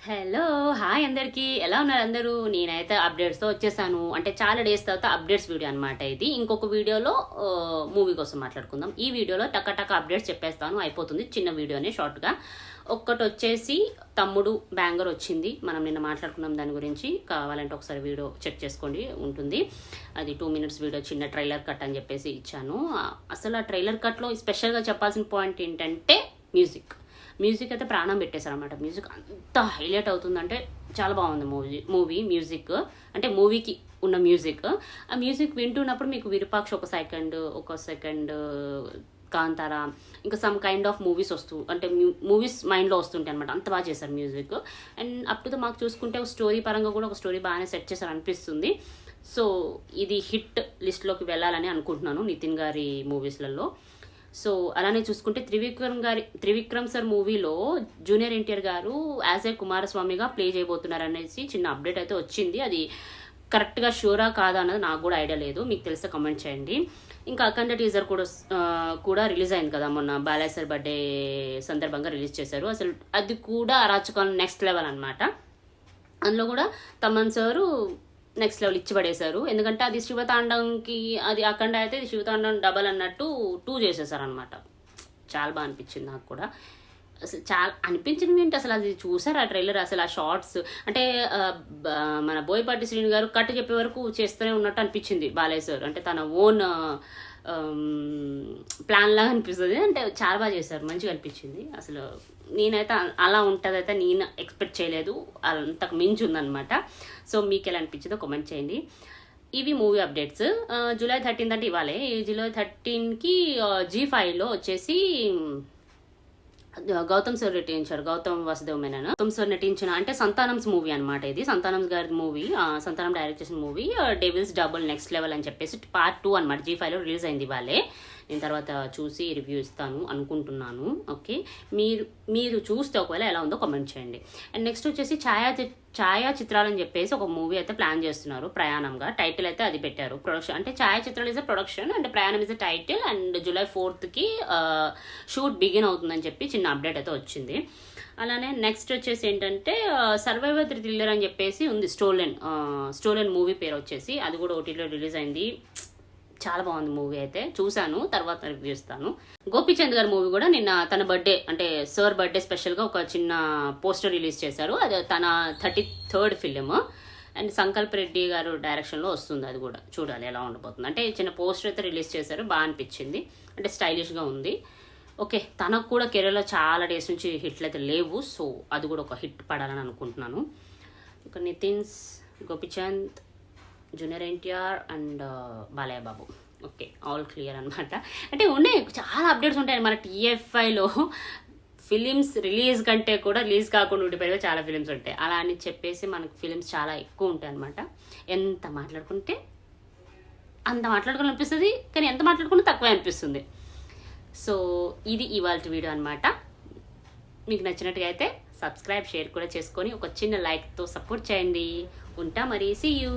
Hello hi అందరికీ ఎలా ఉన్నారు అందరూ. నేనైతే అప్డేట్స్తో వచ్చేసాను. అంటే చాలా డేస్ తర్వాత అప్డేట్స్ వీడియో అనమాట ఇది. ఇంకొక వీడియోలో మూవీ కోసం మాట్లాడుకుందాం. ఈ వీడియోలో టక్క అప్డేట్స్ చెప్పేస్తాను, అయిపోతుంది. చిన్న వీడియోనే షార్ట్గా. ఒక్కటి వచ్చేసి తమ్ముడు బ్యాంగర్ వచ్చింది. మనం నిన్న మాట్లాడుకున్నాం దాని గురించి. కావాలంటే ఒకసారి వీడియో చెక్ చేసుకోండి, ఉంటుంది. అది 2 minutes వీడియో, చిన్న ట్రైలర్ కట్ అని చెప్పేసి ఇచ్చాను. అసలు ఆ ట్రైలర్ కట్లో స్పెషల్గా చెప్పాల్సిన పాయింట్ ఏంటంటే మ్యూజిక్ అయితే ప్రాణం పెట్టేశారనమాట. మ్యూజిక్ అంత హైలైట్ అవుతుందంటే చాలా బాగుంది మూవీ మ్యూజిక్. అంటే మూవీకి ఉన్న మ్యూజిక్, ఆ మ్యూజిక్ వింటున్నప్పుడు మీకు విరూపాక్ష ఒక సెకండ్ కాంతారా, ఇంకా సమ్ కైండ్ ఆఫ్ మూవీస్ అంటే మూవీస్ మైండ్లో వస్తుంటాయి అనమాట. అంత బాగా చేశారు మ్యూజిక్. అండ్ అప్ టు మాకు చూసుకుంటే ఒక స్టోరీ పరంగా కూడా ఒక స్టోరీ బాగానే సెట్ చేశారు అనిపిస్తుంది. సో ఇది హిట్ లిస్ట్లోకి వెళ్ళాలని అనుకుంటున్నాను నితిన్ గారి మూవీస్లలో. సో అలానే చూసుకుంటే త్రివిక్రమ్ సార్ మూవీలో జూనియర్ ఎన్టీఆర్ గారు యాజ్ ఏ కుమారస్వామిగా ప్లే చేయబోతున్నారు అనేసి చిన్న అప్డేట్ అయితే వచ్చింది. అది కరెక్ట్గా షూరా కాదా అన్నది నాకు కూడా ఐడియా లేదు, మీకు తెలిస్తే కమెంట్ చేయండి. ఇంకా అఖండ టీజర్ కూడా రిలీజ్ అయింది కదా మొన్న, బాలయ్య సార్ బర్త్డే సందర్భంగా రిలీజ్ చేశారు. అసలు అది కూడా అరాచకం నెక్స్ట్ లెవెల్ అనమాట. అందులో కూడా తమన్ సారు నెక్స్ట్ లెవెల్ ఇచ్చి పడేశారు. ఎందుకంటే అది శివతాండంకి, అది అఖండ అయితే శివతాండం డబల్ అన్నట్టు 2 చేసేసారనమాట. చాలా బాగా అనిపించింది నాకు కూడా. అసలు చాలా అనిపించింది ఏంటి అసలు, అది చూసారు ఆ ట్రైలర్, అసలు ఆ షార్ట్స్ అంటే మన బోయపాటి శ్రీను గారు కట్ చెప్పే వరకు చేస్తూనే ఉన్నట్టు అనిపించింది బాలయ్య సార్. అంటే తన ఓన్ ప్లాన్ లాగా అనిపిస్తుంది. అంటే చాలా బాగా చేశారు, మంచిగా అనిపించింది. అసలు నేనైతే అలా ఉంటుందైతే నేను ఎక్స్పెక్ట్ చేయలేదు, అంతకు మించి ఉందనమాట. సో మీకు ఎలా అనిపించిందో కామెంట్ చేయండి. ఇవి మూవీ అప్డేట్స్. జూలై 13 అంటే ఇవ్వాలి. ఈ జూలై 13కి G5లో వచ్చేసి గౌతమ్ సార్ నటించారు, గౌతమ్ వాసుదేవ్ మేనన్. గౌతమ్ సార్ నటించిన అంటే సంతానమ్స్ మూవీ అనమాట. ఇది సంతానమ్స్ గారి మూవీ, సంతానం డైరెక్ట్ చేసిన movie devil's double next level అని చెప్పేసి పార్ట్ 2 అనమాట. G5లో రిలీజ్ అయింది ఇవాళే. నేను తర్వాత చూసి రివ్యూ ఇస్తాను అనుకుంటున్నాను. ఓకే, మీరు చూస్తే ఒకవేళ ఎలా ఉందో కామెంట్ చేయండి. అండ్ నెక్స్ట్ వచ్చేసి ఛాయాచిత్రాలు అని చెప్పేసి ఒక మూవీ అయితే ప్లాన్ చేస్తున్నారు ప్రయాణంగా. టైటిల్ అయితే అది పెట్టారు. ప్రొడక్షన్ అంటే ఛాయాచిత్రాలు ఇస్ అ ప్రొడక్షన్ అండ్ ప్రయాణం is a title. And July 4కి షూట్ బిగిన్ అవుతుందని చెప్పి చిన్న అప్డేట్ అయితే వచ్చింది. అలానే నెక్స్ట్ వచ్చేసి ఏంటంటే సర్వైవర్ థ్రిల్లర్ అని చెప్పేసి ఉంది. స్టోలెన్ మూవీ పేరు వచ్చేసి, అది కూడా ఓటీటీలో రిలీజ్ అయింది. చాలా బాగుంది మూవీ అయితే, చూశాను, తర్వాత రివ్యూ ఇస్తాను. గోపీచంద్ గారి మూవీ కూడా నిన్న తన బర్త్డే అంటే సార్ బర్త్డే స్పెషల్గా ఒక చిన్న పోస్టర్ రిలీజ్ చేశారు. అది తన 33rd film. And Sankalp Reddy గారు డైరెక్షన్లో వస్తుంది. అది కూడా చూడాలి ఎలా ఉండబోతుంది. అంటే చిన్న పోస్టర్ అయితే రిలీజ్ చేశారు, బాగా అనిపించింది. అంటే స్టైలిష్గా ఉంది. ఓకే, తనకు కూడా కెరీర్లో చాలా డేస్ నుంచి హిట్లు అయితే లేవు. సో అది కూడా ఒక హిట్ పడాలని అనుకుంటున్నాను. ఇక Nithins, Gopichand, junior NTR and Balayya Babu. Okay, all clear అనమాట. అంటే ఉన్నాయి చాలా అప్డేట్స్ ఉంటాయి మన TFIలో. ఫిలిమ్స్ రిలీజ్ కంటే కూడా రిలీజ్ కాకుండా ఉండిపోయి చాలా ఫిలిమ్స్ ఉంటాయి. అలా అని చెప్పేసి మనకు ఫిలిమ్స్ చాలా ఎక్కువ ఉంటాయి అనమాట. ఎంత మాట్లాడుకుంటే అంత మాట్లాడుకోవాలనిపిస్తుంది, కానీ ఎంత మాట్లాడుకుంటే తక్కువ అనిపిస్తుంది. సో ఇది ఇవాళ వీడియో అనమాట. మీకు నచ్చినట్టుగా అయితే సబ్స్క్రైబ్, షేర్ కూడా చేసుకొని ఒక చిన్న లైక్తో సపోర్ట్ చేయండి. ఉంటా మరి, సీ యూ.